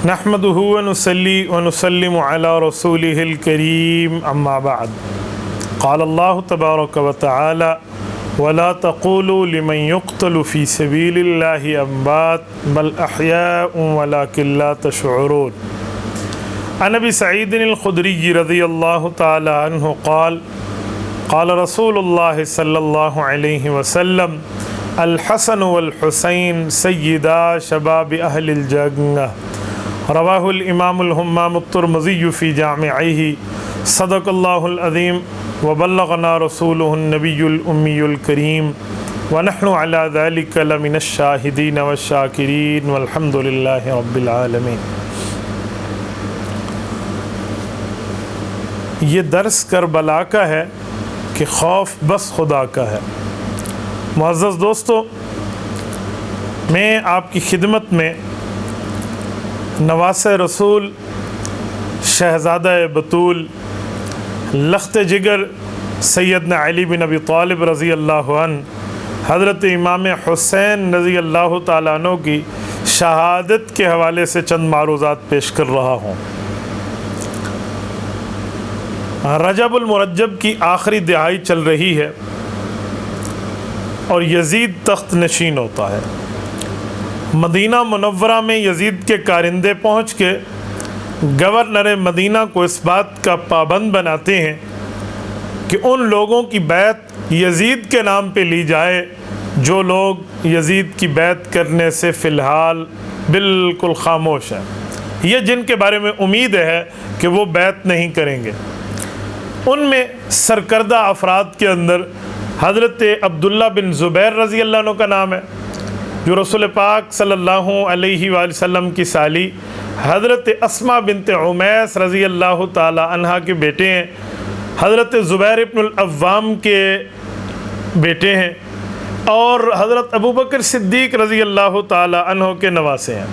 نحمده ونصلي ونسلم على رسوله الكريم أما بعد قال الله تبارك وتعالى ولا تقولوا لمن يقتل في سبيل الله أموات بل أحياء ولكن لا تشعرون. عن أبي سعيد الخدري رضي الله تعالى عنه قال قال رسول الله صلى الله عليه وسلم الحسن والحسين سيدا شباب أهل الجنة. رواه الإمام الهمام الترمذي في جامعه. صدق الله العظيم وبلغنا رسوله النبي الأمي الكريم ونحن على ذلك لمن الشاهدين والشاكرين والحمد لله رب العالمين. یہ درس کربلا کا ہے کہ خوف بس خدا کا ہے. معزز دوستو، میں آپ کی خدمت میں نواسہ رسول شہزادہ بطول لخت جگر سیدنا علی بن ابی طالب رضی اللہ عنہ حضرت امام حسین رضی اللہ تعالیٰ عنہ کی شہادت کے حوالے سے چند معروضات پیش کر رہا ہوں. رجب المرجب کی آخری دہائی چل رہی ہے اور یزید تخت نشین ہوتا ہے. مدینہ منورہ میں یزید کے کارندے پہنچ کے گورنر مدینہ کو اس بات کا پابند بناتے ہیں کہ ان لوگوں کی بیعت یزید کے نام پہ لی جائے جو لوگ یزید کی بیعت کرنے سے فی الحال بالکل خاموش ہیں، یہ جن کے بارے میں امید ہے کہ وہ بیعت نہیں کریں گے. ان میں سرکردہ افراد کے اندر حضرت عبداللہ بن زبیر رضی اللہ عنہ کا نام ہے، جو رسول پاک صلی اللہ علیہ وآلہ وسلم کی سالی حضرت اسماء بنت عمیس رضی اللہ تعالی عنہ کے بیٹے ہیں، حضرت زبیر ابن العوام کے بیٹے ہیں اور حضرت ابوبکر صدیق رضی اللہ تعالی عنہ کے نواسے ہیں.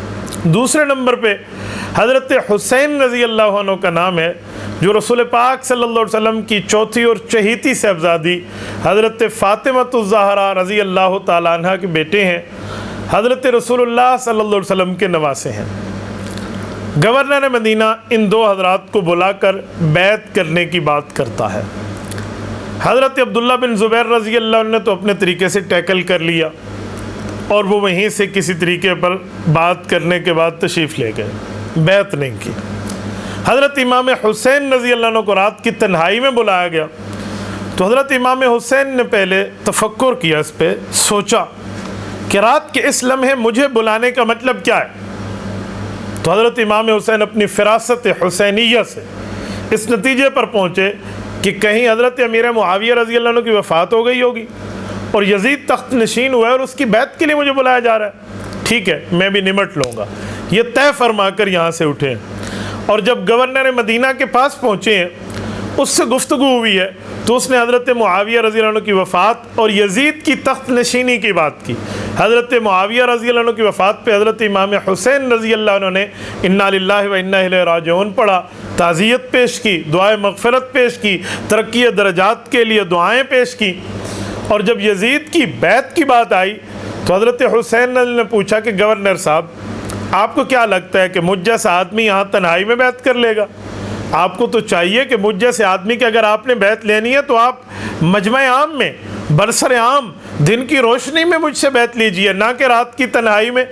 دوسرے نمبر پہ حضرت حسین رضی اللہ عنہ کا نام ہے، جو رسول پاک صلی اللہ علیہ وسلم کی چوتھی اور چہیتی صاحبزادی حضرت فاطمۃ الزہرا رضی اللہ تعالی عنہ کے بیٹے ہیں، حضرت رسول اللہ صلی اللہ علیہ وسلم کے نواسے ہیں. گورنر مدینہ ان دو حضرات کو بلا کر بیعت کرنے کی بات کرتا ہے. حضرت عبداللہ بن زبیر رضی اللہ عنہ نے تو اپنے طریقے سے ٹیکل کر لیا اور وہ وہیں سے کسی طریقے پر بات کرنے کے بعد تشریف لے گئے، بیعت نہیں کی. حضرت امام حسین رضی اللہ عنہ کو رات کی تنہائی میں بلایا گیا تو حضرت امام حسین نے پہلے تفکر کیا، اس پہ سوچا کہ رات کے اس لمحے مجھے بلانے کا مطلب کیا ہے. تو حضرت امام حسین اپنی فراست حسینیہ سے اس نتیجے پر پہنچے کہ کہیں حضرت امیر معاویہ رضی اللہ عنہ کی وفات ہو گئی ہوگی اور یزید تخت نشین ہوا ہے اور اس کی بیعت کے لیے مجھے بلایا جا رہا ہے. ٹھیک ہے، میں بھی نمٹ لوں گا. یہ طے فرما کر یہاں سے اٹھے اور جب گورنر مدینہ کے پاس پہنچے ہیں، اس سے گفتگو ہوئی ہے تو اس نے حضرت معاویہ رضی اللہ عنہ کی وفات اور یزید کی تخت نشینی کی بات کی. حضرت معاویہ رضی اللہ عنہ کی وفات پہ حضرت امام حسین رضی اللہ عنہ نے انا للہ و انا الیہ راجعون پڑھا، تعزیت پیش کی، دعائے مغفرت پیش کی، ترقی درجات کے لیے دعائیں پیش کی. اور جب یزید کی بیعت کی بات آئی تو حضرت حسین نے پوچھا کہ گورنر صاحب، آپ کو کیا لگتا ہے کہ مجھ جیسا آدمی یہاں تنہائی میں بیعت کر لے گا؟ آپ کو تو چاہیے کہ مجھ جیسے آدمی کہ اگر آپ نے بیعت لینی ہے تو آپ مجمع عام میں برسر عام دن کی روشنی میں مجھ سے بیعت لیجئے، نہ کہ رات کی تنہائی میں.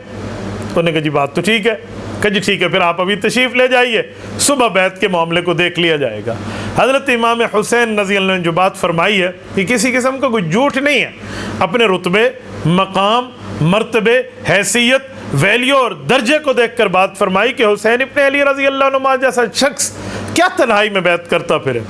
تو نے کہا جی بات تو ٹھیک ہے. کہ جی ٹھیک ہے، پھر آپ ابھی تشریف لے جائیے، صبح بیعت کے معاملے کو دیکھ لیا جائے گا. حضرت امام حسین رضی اللہ عنہ نے جو بات فرمائی ہے کہ کسی قسم کا کوئی جھوٹ نہیں ہے، اپنے رتبے، مقام، مرتبے، حیثیت، ویلیو اور درجے کو دیکھ کر بات فرمائی کہ حسین ابن علی رضی اللہ عنہ جیسا شخص کیا تنہائی میں بیعت کرتا پھرے.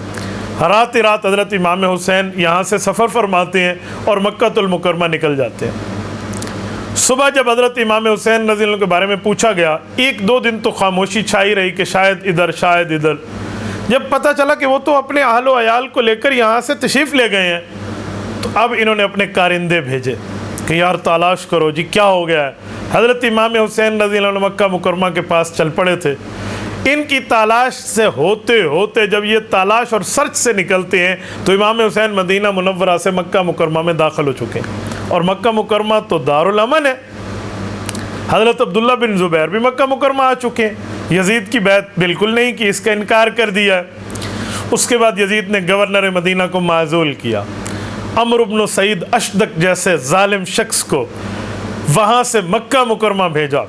رات رات حضرت امام حسین یہاں سے سفر فرماتے ہیں اور مکہ المکرمہ نکل جاتے ہیں. صبح جب حضرت امام حسین رضی اللہ عنہ کے بارے میں پوچھا گیا، ایک دو دن تو خاموشی چھائی رہی کہ شاید ادھر شاید ادھر. جب پتہ چلا کہ وہ تو اپنے اہل و عیال کو لے کر یہاں سے تشریف لے گئے ہیں تو اب انہوں نے اپنے کارندے بھیجے کہ یار تلاش کرو جی کیا ہو گیا ہے. حضرت امام حسین رضی اللہ عنہ مکہ مکرمہ کے پاس چل پڑے تھے. ان کی تلاش سے ہوتے ہوتے جب یہ تلاش اور سرچ سے نکلتے ہیں تو امام حسین مدینہ منورہ سے مکہ مکرمہ میں داخل ہو چکے ہیں. اور مکہ مکرمہ تو دارالامن ہے. حضرت عبداللہ بن زبیر بھی مکہ مکرمہ آ چکے ہیں. یزید کی بیعت بالکل نہیں کی، اس کا انکار کر دیا۔ اس کے بعد یزید نے گورنر مدینہ کو معزول کیا، عمرو بن سعید اشدق جیسے ظالم شخص کو وہاں سے مکہ مکرمہ بھیجا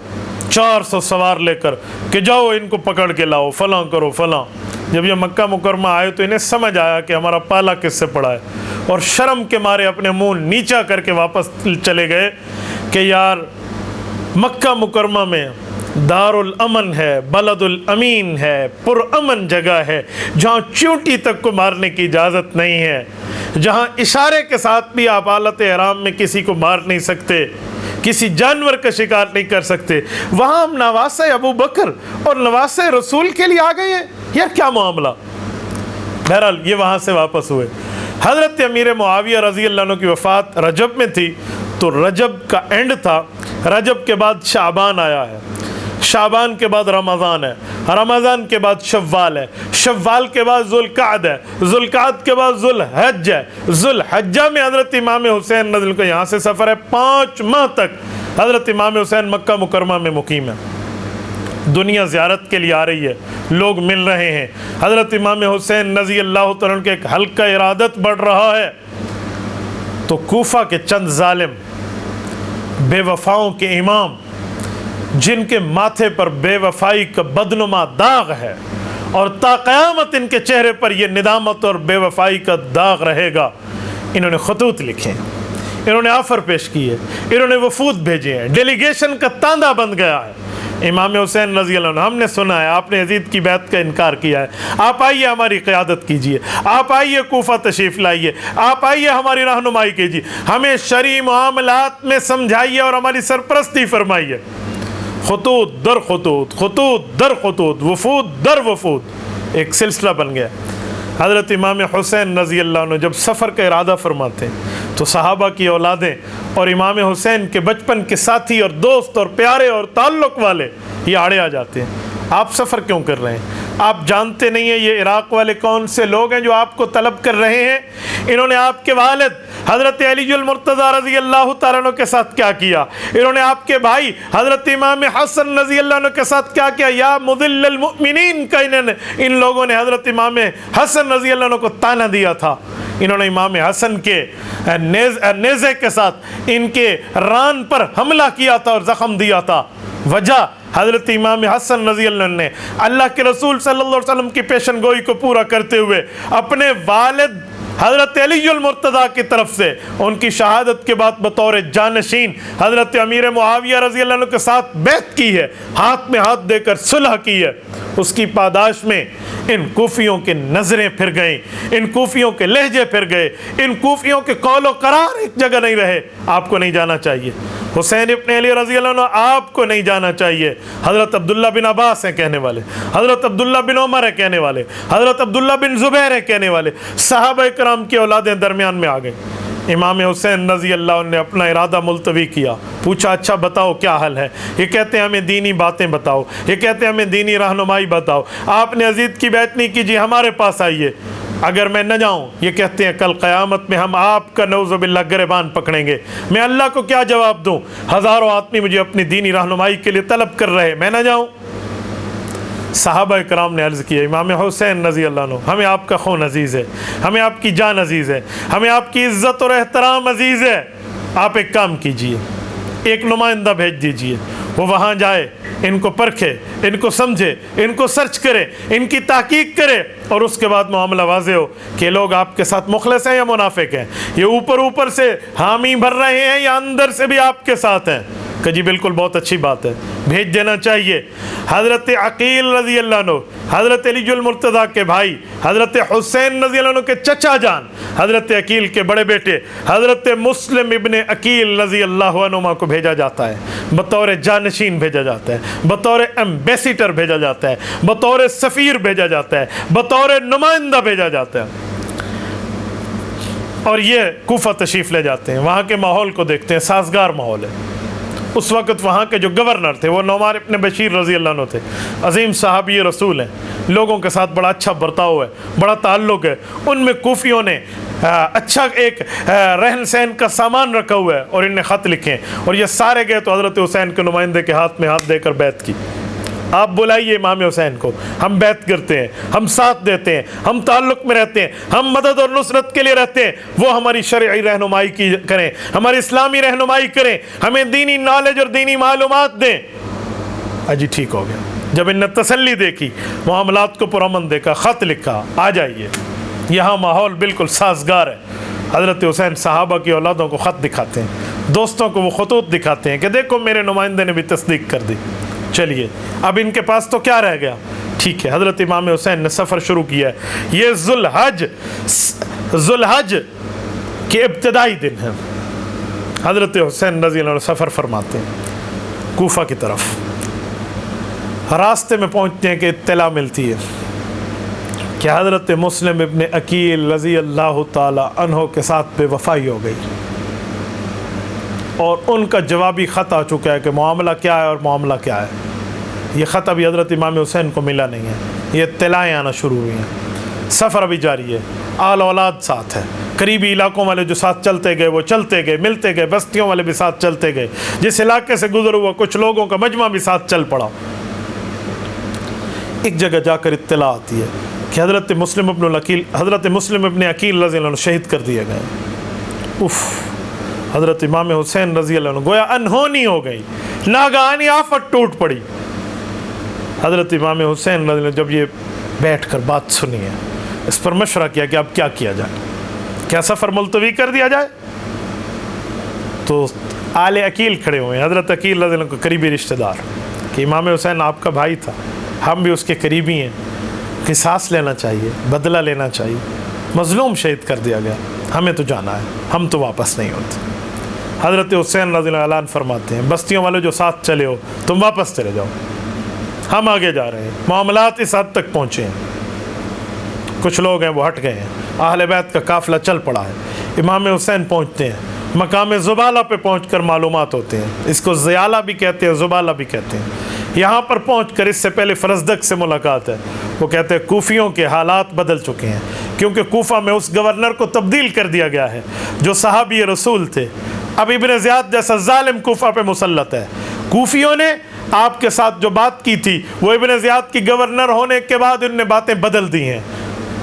400 سوار لے کر کہ جاؤ ان کو پکڑ کے لاؤ، فلاں کرو فلاں۔ جب یہ مکہ مکرمہ آئے تو انہیں سمجھ آیا کہ ہمارا پالا کس سے پڑا ہے، اور شرم کے مارے اپنے منہ نیچا کر کے واپس چلے گئے کہ یار مکہ مکرمہ میں دار الامن ہے، بلد الامین ہے، پرامن جگہ ہے، جہاں چونٹی تک کو مارنے کی اجازت نہیں ہے، جہاں اشارے کے ساتھ بھی آپ حالت احرام میں کسی کو مار نہیں سکتے، کسی جانور کا شکار نہیں کر سکتے، وہاں ہم نواسہ ابو بکر اور نواسہ رسول کے لیے آ گئے ہیں، یار کیا معاملہ۔ بہرحال یہ وہاں سے واپس ہوئے۔ حضرت امیر معاویہ رضی اللہ عنہ کی وفات رجب میں تھی، تو رجب کا اینڈ تھا، رجب کے بعد شعبان آیا ہے، شعبان کے بعد رمضان ہے، رمضان کے بعد شوال ہے، شوال کے بعد ذوالقعد ہے، ذوالقعد کے بعد ذوالحج ہے، ذوالحجہ میں حضرت امام حسین رضی اللہ عنہ کا یہاں سے سفر ہے، 5 ماہ تک حضرت امام حسین مکہ مکرمہ میں مقیم ہے۔ دنیا زیارت کے لیے آ رہی ہے، لوگ مل رہے ہیں، حضرت امام حسین رضی اللہ تعالیٰ عنہ کے ایک حلقہ ارادت بڑھ رہا ہے، تو کوفہ کے چند ظالم بے وفاؤں کے امام جن کے ماتھے پر بے وفائی کا بدنما داغ ہے اور تا قیامت ان کے چہرے پر یہ ندامت اور بے وفائی کا داغ رہے گا، انہوں نے خطوط لکھے ہیں، انہوں نے آفر پیش کی ہے، انہوں نے وفود بھیجے ہیں، ڈیلیگیشن کا تاندہ بن گیا ہے۔ امام حسین رضی اللہ عنہ، ہم نے سنا ہے آپ نے یزید کی بیعت کا انکار کیا ہے، آپ آئیے ہماری قیادت کیجئے، آپ آئیے کوفہ تشریف لائیے، آپ آئیے ہماری رہنمائی کیجئے، ہمیں شرعی معاملات میں سمجھائیے اور ہماری سرپرستی فرمائیے۔ خطوط در خطوط، خطوط در خطوط، وفود در وفود، ایک سلسلہ بن گیا۔ حضرت امام حسین رضی اللہ عنہ جب سفر کا ارادہ فرماتے ہیں تو صحابہ کی اولادیں اور امام حسین کے بچپن کے ساتھی اور دوست اور پیارے اور تعلق والے یہ آڑے آ جاتے ہیں، آپ سفر کیوں کر رہے ہیں؟ آپ جانتے نہیں ہیں یہ عراق والے کون سے لوگ ہیں جو آپ کو طلب کر رہے ہیں؟ انہوں نے آپ کے والد حضرت علی المرتضیٰ رضی اللہ تعالیٰ عنہ کے ساتھ کیا کیا، انہوں نے آپ کے بھائی حضرت امام حسن رضی اللہ عنہ کے ساتھ کیا کیا، یا مذل المؤمنین کا ان لوگوں نے حضرت امام حسن رضی اللہ عنہ کو طعنہ دیا تھا، انہوں نے امام حسن کے نیزے کے ساتھ ان کے ران پر حملہ کیا تھا اور زخم دیا تھا۔ وجہ حضرت امام حسن رضی اللہ عنہ نے اللہ کے رسول صلی اللہ علیہ وسلم کی پیشن گوئی کو پورا کرتے ہوئے اپنے والد حضرت علی المرتضیٰ کی طرف سے ان کی شہادت کے بعد بطور جانشین حضرت امیر معاویہ رضی اللہ عنہ کے ساتھ بیعت کی ہے، ہاتھ میں ہاتھ دے کر صلح کی ہے۔ اس کی پاداش میں ان کوفیوں کے نظریں پھر گئیں، ان کوفیوں کے لہجے پھر گئے، ان کوفیوں کے قول و قرار ایک جگہ نہیں رہے۔ آپ کو نہیں جانا چاہیے، حسین ابن علی رضی اللہ عنہ آپ کو نہیں جانا چاہیے، حضرت عبداللہ بن عباس ہیں کہنے والے، حضرت عبداللہ بن عمر ہیں کہنے والے، حضرت عبداللہ بن زبیر ہیں کہنے والے، صحابہ کرام کی اولادیں درمیان میں آ گئیں۔ امام حسین رضی اللہ عنہ نے اپنا ارادہ ملتوی کیا، پوچھا اچھا بتاؤ کیا حل ہے؟ یہ کہتے ہیں ہمیں دینی باتیں بتاؤ، یہ کہتے ہیں ہمیں دینی رہنمائی بتاؤ، آپ نے یزید کی بیعت نہیں کیجیے، ہمارے پاس آئیے، اگر میں نہ جاؤں یہ کہتے ہیں کل قیامت میں ہم آپ کا نعوذ باللہ گریبان پکڑیں گے، میں اللہ کو کیا جواب دوں؟ ہزاروں آدمی مجھے اپنی دینی رہنمائی کے لیے طلب کر رہے، میں نہ جاؤں؟ صحابہ کرام نے عرض کیا امام حسین رضی اللہ عنہ ہمیں آپ کا خون عزیز ہے، ہمیں آپ کی جان عزیز ہے، ہمیں آپ کی عزت اور احترام عزیز ہے، آپ ایک کام کیجئے، ایک نمائندہ بھیج دیجئے، وہ وہاں جائے، ان کو پرکھے، ان کو سمجھے، ان کو سرچ کرے، ان کی تحقیق کرے، اور اس کے بعد معاملہ واضح ہو کہ لوگ آپ کے ساتھ مخلص ہیں یا منافق ہیں، یہ اوپر سے حامی بھر رہے ہیں یا اندر سے بھی آپ کے ساتھ ہیں۔ کہ جی بالکل بہت اچھی بات ہے، بھیج دینا چاہیے۔ حضرت عقیل رضی اللہ عنہ حضرت علی المرتضیٰ کے بھائی، حضرت حسین رضی اللہ عنہ کے چچا جان، حضرت عقیل کے بڑے بیٹے حضرت مسلم ابن عقیل رضی اللہ عنہ کو بھیجا جاتا ہے، بطور جانشین بھیجا جاتا ہے، بطور ایمبیسیڈر بھیجا جاتا ہے، بطور سفیر بھیجا جاتا ہے، بطور نمائندہ بھیجا جاتا ہے، اور یہ کوفہ تشریف لے جاتے ہیں، وہاں کے ماحول کو دیکھتے ہیں، سازگار ماحول ہے۔ اس وقت وہاں کے جو گورنر تھے وہ نعمان ابن بشیر رضی اللہ عنہ تھے، عظیم صحابی رسول ہیں، لوگوں کے ساتھ بڑا اچھا برتاؤ ہے، بڑا تعلق ہے، ان میں کوفیوں نے اچھا ایک رہن سہن کا سامان رکھا ہوا ہے، اور ان نے خط لکھے، اور یہ سارے گئے تو حضرت حسین کے نمائندے کے ہاتھ میں ہاتھ دے کر بیعت کی۔ آپ بلائیے امام حسین کو، ہم بیعت کرتے ہیں، ہم ساتھ دیتے ہیں، ہم تعلق میں رہتے ہیں، ہم مدد اور نصرت کے لیے رہتے ہیں، وہ ہماری شرعی رہنمائی کی کریں، ہماری اسلامی رہنمائی کریں، ہمیں دینی نالج اور دینی معلومات دیں۔ جی ٹھیک ہو گیا۔ جب ان نے تسلی دیکھی، معاملات کو پرامن دیکھا، خط لکھا، آ جائیے، یہاں ماحول بالکل سازگار ہے۔ حضرت حسین صحابہ کی اولادوں کو خط دکھاتے ہیں، دوستوں کو وہ خطوط دکھاتے ہیں کہ دیکھو میرے نمائندے نے بھی تصدیق کر دی، چلیے اب ان کے پاس تو کیا رہ گیا؟ ٹھیک ہے، حضرت امام حسین نے سفر شروع کیا ہے۔ یہ ذوالحج کے ابتدائی دن ہیں۔ حضرت حسین رضی اللہ عنہ سفر فرماتے ہیں کوفہ کی طرف۔ راستے میں پہنچتے ہیں کہ اطلاع ملتی ہے کہ حضرت مسلم ابن عقیل رضی اللہ تعالی عنہ کے ساتھ بے وفائی ہو گئی، اور ان کا جوابی خط آ چکا ہے کہ معاملہ کیا ہے اور معاملہ کیا ہے۔ یہ خط ابھی حضرت امام حسین کو ملا نہیں ہے، یہ اطلاعیں آنا شروع ہوئی ہیں۔ سفر ابھی جاری ہے، آل اولاد ساتھ ہے، قریبی علاقوں والے جو ساتھ چلتے گئے وہ چلتے گئے، ملتے گئے، بستیوں والے بھی ساتھ چلتے گئے، جس علاقے سے گزر ہوا کچھ لوگوں کا مجمع بھی ساتھ چل پڑا۔ ایک جگہ جا کر اطلاع آتی ہے کہ حضرت مسلم ابن عقیل رضی اللہ عنہ شہید کر دیے گئے۔ اف، حضرت امام حسین رضی اللہ عنہ گویا انہونی ہو گئی، ناگہانی آفت ٹوٹ پڑی۔ حضرت امام حسین رضی اللہ عنہ جب یہ بیٹھ کر بات سنی ہے، اس پر مشورہ کیا کہ اب کیا کیا جائے، کیا سفر ملتوی کر دیا جائے؟ تو آل عقیل کھڑے ہوئے ہیں، حضرت عقیل رضی اللہ عنہ کو قریبی رشتہ دار، کہ امام حسین آپ کا بھائی تھا، ہم بھی اس کے قریبی ہیں، قصاص لینا چاہیے، بدلہ لینا چاہیے، مظلوم شہید کر دیا گیا، ہمیں تو جانا ہے، ہم تو واپس نہیں ہوتے۔ حضرت حسین رضی اللہ عنہ اعلان فرماتے ہیں بستیوں والے جو ساتھ چلے ہو تم واپس چلے جاؤ، ہم آگے جا رہے ہیں۔ معاملات اس حد تک پہنچے ہیں، کچھ لوگ ہیں وہ ہٹ گئے ہیں، اہل بیت کا قافلہ چل پڑا ہے۔ امام حسین پہنچتے ہیں، مقام زبالہ پہ پہنچ کر معلومات ہوتے ہیں، اس کو زیالہ بھی کہتے ہیں، زبالہ بھی کہتے ہیں۔ یہاں پر پہنچ کر اس سے پہلے فرزدق سے ملاقات ہے، وہ کہتے ہیں کوفیوں کے حالات بدل چکے ہیں، کیونکہ کوفہ میں اس گورنر کو تبدیل کر دیا گیا ہے جو صحابی رسول تھے۔ اب ابن زیاد جیسا ظالم کوفہ پہ مسلط ہے۔ کوفیوں نے آپ کے ساتھ جو بات کی تھی وہ ابن زیاد کی گورنر ہونے کے بعد ان نے باتیں بدل دی ہیں۔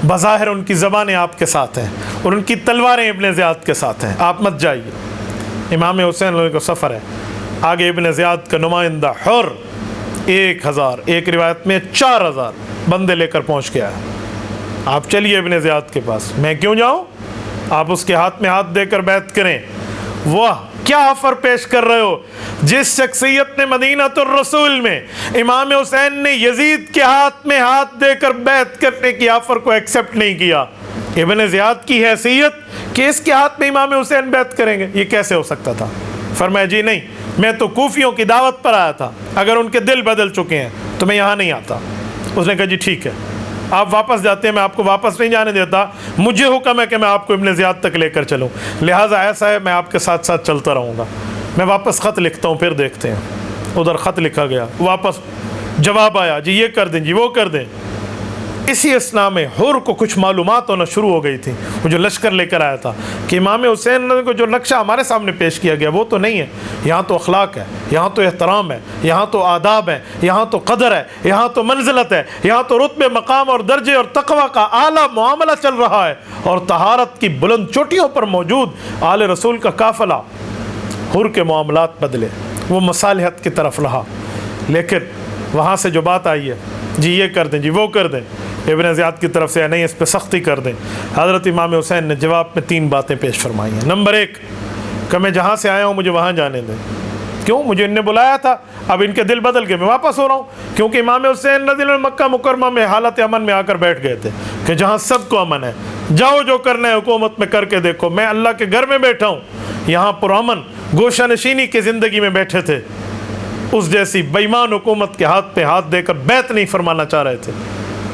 بظاہر ان کی زبانیں آپ کے ساتھ ہیں اور ان کی تلواریں ابن زیاد کے ساتھ ہیں، آپ مت جائیے۔ امام حسین کو سفر ہے، آگے ابن زیاد کا نمائندہ حر 1000، ایک روایت میں 4000 بندے لے کر پہنچ گیا ہے۔ آپ چلیے ابن زیاد کے پاس۔ میں کیوں جاؤں؟ آپ اس کے ہاتھ میں ہاتھ دے کر بیعت کریں۔ واہ، کیا آفر پیش کر رہے ہو! جس شخصیت نے مدینہ الرسول میں امام حسین نے یزید کے ہاتھ میں ہاتھ دے کر بیعت کرنے کی آفر کو ایکسیپٹ نہیں کیا، ابن زیاد کی حیثیت کہ اس کے ہاتھ میں امام حسین بیعت کریں گے، یہ کیسے ہو سکتا تھا؟ فرمایا جی نہیں، میں تو کوفیوں کی دعوت پر آیا تھا، اگر ان کے دل بدل چکے ہیں تو میں یہاں نہیں آتا۔ اس نے کہا جی ٹھیک ہے، آپ واپس جاتے ہیں، میں آپ کو واپس نہیں جانے دیتا، مجھے حکم ہے کہ میں آپ کو ابن زیاد تک لے کر چلوں، لہٰذا ایسا ہے میں آپ کے ساتھ ساتھ چلتا رہوں گا، میں واپس خط لکھتا ہوں، پھر دیکھتے ہیں۔ ادھر خط لکھا گیا، واپس جواب آیا جی یہ کر دیں، جی وہ کر دیں۔ اسی اثناء میں حر کو کچھ معلومات ہونا شروع ہو گئی تھی، وہ جو لشکر لے کر آیا تھا، کہ امام حسین کو جو نقشہ ہمارے سامنے پیش کیا گیا وہ تو نہیں ہے، یہاں تو اخلاق ہے، یہاں تو احترام ہے، یہاں تو آداب ہے، یہاں تو قدر ہے، یہاں تو منزلت ہے، یہاں تو رتبے، مقام اور درجے اور تقوی کا اعلیٰ معاملہ چل رہا ہے، اور طہارت کی بلند چوٹیوں پر موجود آل رسول کا قافلہ۔ حر کے معاملات بدلے، وہ مصالحت کی طرف رہا، لیکن وہاں سے جو بات آئی ہے جی یہ کر دیں، جی وہ کر دیں، ابن زیاد کی طرف سے نہیں، اس پہ سختی کر دیں۔ حضرت امام حسین نے جواب میں 3 باتیں پیش فرمائی ہیں۔ نمبر 1 کہ میں جہاں سے آیا ہوں مجھے وہاں جانے دیں۔ کیوں؟ مجھے ان نے بلایا تھا، اب ان کے دل بدل گئے، میں واپس ہو رہا ہوں، کیونکہ امام حسین رضی اللہ عنہ مکہ مکرمہ میں حالت امن میں آ کر بیٹھ گئے تھے کہ جہاں سب کو امن ہے، جاؤ جو کرنا ہے حکومت میں کر کے دیکھو، میں اللہ کے گھر میں بیٹھا ہوں، یہاں پرامن گوشہ نشینی کی زندگی میں بیٹھے تھے، اس جیسی بےایمان حکومت کے ہاتھ پہ ہاتھ دے کر بیعت نہیں فرمانا چاہ رہے تھے،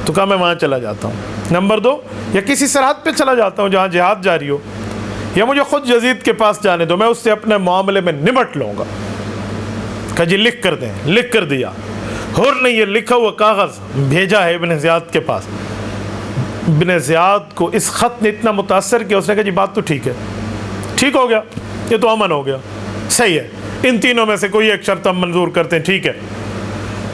تو کہا میں وہاں چلا جاتا ہوں۔ نمبر 2 یا کسی سرحد پہ چلا جاتا ہوں جہاں جہاد جاری ہو، یا مجھے خود یزید کے پاس جانے دو، میں اس سے اپنے معاملے میں نمٹ لوں گا۔ کہا جی لکھ کر دیں، لکھ کر دیا۔ حر نے یہ لکھا ہوا کاغذ بھیجا ہے ابن زیاد کے پاس۔ ابن زیاد کو اس خط نے اتنا متاثر کیا، اس نے کہا جی بات تو ٹھیک ہے، ٹھیک ہو گیا، یہ تو امن ہو گیا، صحیح ہے، ان تینوں میں سے کوئی ایک شرط ہم منظور کرتے ہیں، ٹھیک ہے۔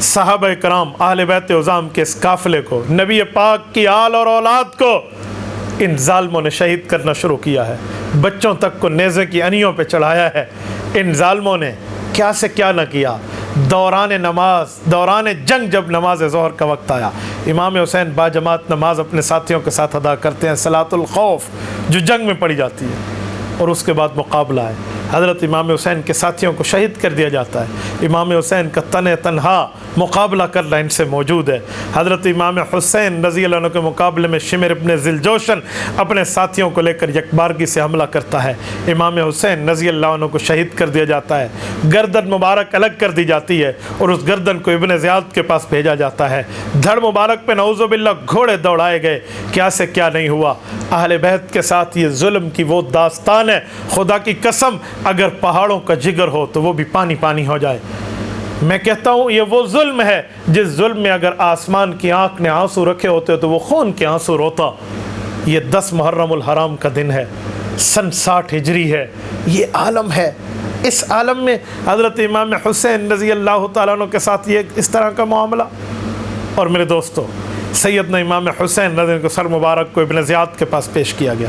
صحابہ کرام اہل بیت عظام کے اس قافلے کو، نبی پاک کی آل اور اولاد کو ان ظالموں نے شہید کرنا شروع کیا ہے، بچوں تک کو نیزے کی انیوں پہ چڑھایا ہے۔ ان ظالموں نے کیا سے کیا نہ کیا۔ دوران نماز، دوران جنگ، جب نماز ظہر کا وقت آیا، امام حسین باجماعت نماز اپنے ساتھیوں کے ساتھ ادا کرتے ہیں، صلاۃ الخوف جو جنگ میں پڑھی جاتی ہے، اور اس کے بعد مقابلہ ہے۔ حضرت امام حسین کے ساتھیوں کو شہید کر دیا جاتا ہے۔ امام حسین کا تنہا مقابلہ کرنا ان سے موجود ہے۔ حضرت امام حسین رضی اللہ عنہ کے مقابلے میں شمر ابن ذوالجوشن اپنے ساتھیوں کو لے کر یکبارگی سے حملہ کرتا ہے۔ امام حسین رضی اللہ عنہ کو شہید کر دیا جاتا ہے، گردن مبارک الگ کر دی جاتی ہے اور اس گردن کو ابن زیاد کے پاس بھیجا جاتا ہے۔ دھڑ مبارک پہ نعوذ باللہ گھوڑے دوڑائے گئے، کیا سے کیا نہیں ہوا۔ اہل بیت کے ساتھ یہ ظلم کی وہ داستان ہے، خدا کی قسم اگر پہاڑوں کا جگر ہو تو وہ بھی پانی پانی ہو جائے۔ میں کہتا ہوں یہ وہ ظلم ہے جس ظلم میں اگر آسمان کی آنکھ نے آنسو رکھے ہوتے تو وہ خون کے آنسو روتا۔ یہ 10 محرم الحرام کا دن ہے، سن 60 ہجری ہے، یہ عالم ہے۔ اس عالم میں حضرت امام حسین رضی اللہ تعالیٰ عنہ کے ساتھ یہ اس طرح کا معاملہ۔ اور میرے دوستو، سیدنا امام حسین رضی اللہ عنہ کو سر مبارک کو ابن زیاد کے پاس پیش کیا گیا۔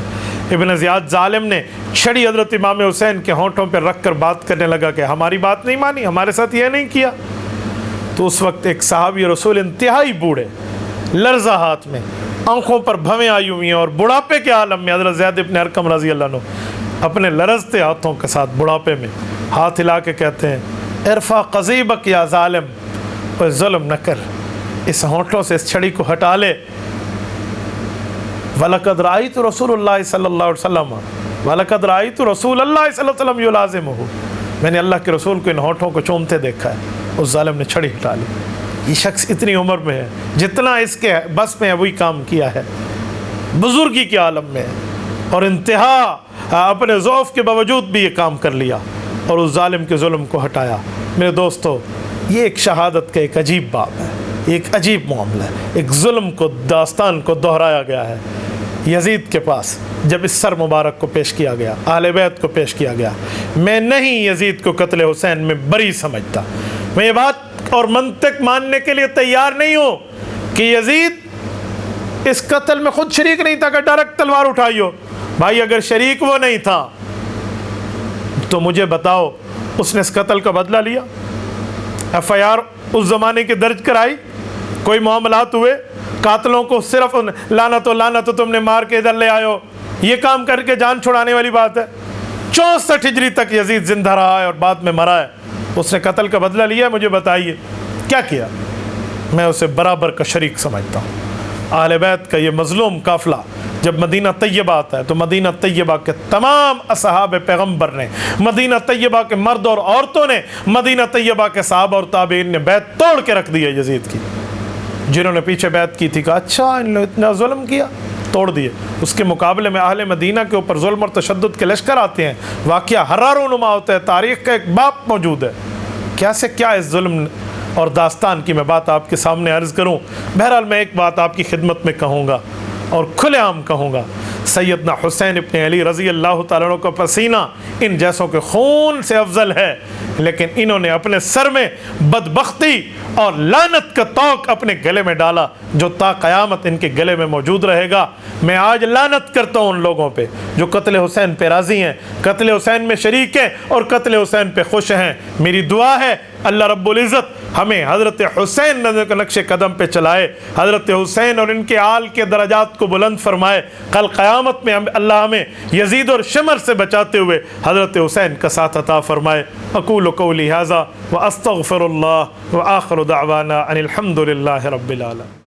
ابن زیاد ظالم نے چھڑی حضرت امام حسین کے ہونٹوں پہ رکھ کر بات کرنے لگا کہ ہماری بات نہیں مانی، ہمارے ساتھ یہ نہیں کیا۔ تو اس وقت ایک صحابی رسول انتہائی بوڑھے، لرزہ ہاتھ میں، آنکھوں پر بھویں آئی ہوئی ہیں اور بڑھاپے کے عالم میں، حضرت زید ابن ارقم رضی اللہ عنہ اپنے لرزتے ہاتھوں کے ساتھ بڑھاپے میں ہاتھ ہلا کے کہتے ہیں، ارفع قضیبک یا ظالم، کوئی ظلم نہ کر، اس ہونٹوں سے اس چھڑی کو ہٹا لے۔ وَلَقَدْ رَأَيْتُ رَسُولُ اللَّهِ صلی اللہ علیہ وسلم وَلَقَدْ رَأَيْتُ رَسُولَ اللَّهِ صلی اللہ علیہ وسلم يُلَازِمُهُ، میں نے اللہ کے رسول کو ان ہونٹوں کو چومتے دیکھا ہے۔ اس ظالم نے چھڑی ہٹا لی۔ یہ شخص اتنی عمر میں ہے، جتنا اس کے بس میں ہے وہی کام کیا ہے، بزرگی کے عالم میں ہے، اور انتہا اپنے ضعف کے باوجود بھی یہ کام کر لیا اور اس ظالم کے ظلم کو ہٹایا۔ میرے دوستو، یہ ایک شہادت کا ایک عجیب باب ہے، ایک عجیب معاملہ ہے، ایک ظلم کو، داستان کو دہرایا گیا ہے۔ یزید کے پاس جب اس سر مبارک کو پیش کیا گیا، اہل بیت کو پیش کیا گیا، میں نہیں یزید کو قتل حسین میں بری سمجھتا۔ میں یہ بات اور منطق ماننے کے لیے تیار نہیں ہوں کہ یزید اس قتل میں خود شریک نہیں تھا کہ ڈائریکٹ تلوار اٹھائی ہو۔ بھائی اگر شریک وہ نہیں تھا تو مجھے بتاؤ اس نے اس قتل کا بدلہ لیا؟ FIR اس زمانے کی درج کرائی؟ کوئی معاملات ہوئے؟ قاتلوں کو صرف لعنت و تم نے مار کے ادھر لے آئے ہو، یہ کام کر کے جان چھڑانے والی بات ہے۔ 64 ہجری تک یزید زندہ رہا ہے اور بعد میں مرا ہے، اس نے قتل کا بدلہ لیا؟ مجھے بتائیے کیا کیا؟ میں اسے برابر کا شریک سمجھتا ہوں۔ اہل بیت کا یہ مظلوم قافلہ جب مدینہ طیبہ آتا ہے تو مدینہ طیبہ کے تمام اصحاب پیغمبر نے، مدینہ طیبہ کے مرد اور عورتوں نے، مدینہ طیبہ کے صحابہ اور تابعین نے بیعت توڑ کے رکھ دی ہے یزید کی۔ جنہوں نے پیچھے بیعت کی تھی کہا اچھا ان نے اتنا ظلم کیا، توڑ دیے۔ اس کے مقابلے میں اہل مدینہ کے اوپر ظلم اور تشدد کے لشکر آتے ہیں، واقعہ حرار و نما ہوتا ہے، تاریخ کا ایک باپ موجود ہے۔ کیا سے کیا اس ظلم اور داستان کی میں بات آپ کے سامنے عرض کروں۔ بہرحال میں ایک بات آپ کی خدمت میں کہوں گا اور کھلے عام کہوں گا، سیدنا حسین ابن علی رضی اللہ تعالیٰ عنہ کا پسینہ ان جیسوں کے خون سے افضل ہے، لیکن انہوں نے اپنے سر میں بدبختی اور لعنت کا طوق اپنے گلے میں ڈالا جو تا قیامت ان کے گلے میں موجود رہے گا۔ میں آج لعنت کرتا ہوں ان لوگوں پہ جو قتل حسین پہ راضی ہیں، قتل حسین میں شریک ہیں اور قتل حسین پہ خوش ہیں۔ میری دعا ہے اللہ رب العزت ہمیں حضرت حسین کے نقش قدم پہ چلائے، حضرت حسین اور ان کے آل کے درجات کو بلند فرمائے۔ کل قیامت میں اللہ ہمیں یزید اور شمر سے بچاتے ہوئے حضرت حسین کا ساتھ عطا فرمائے۔ اقول قولی ھذا واستغفر اللہ وآخر دعوانا ان الحمد للہ رب العالمین۔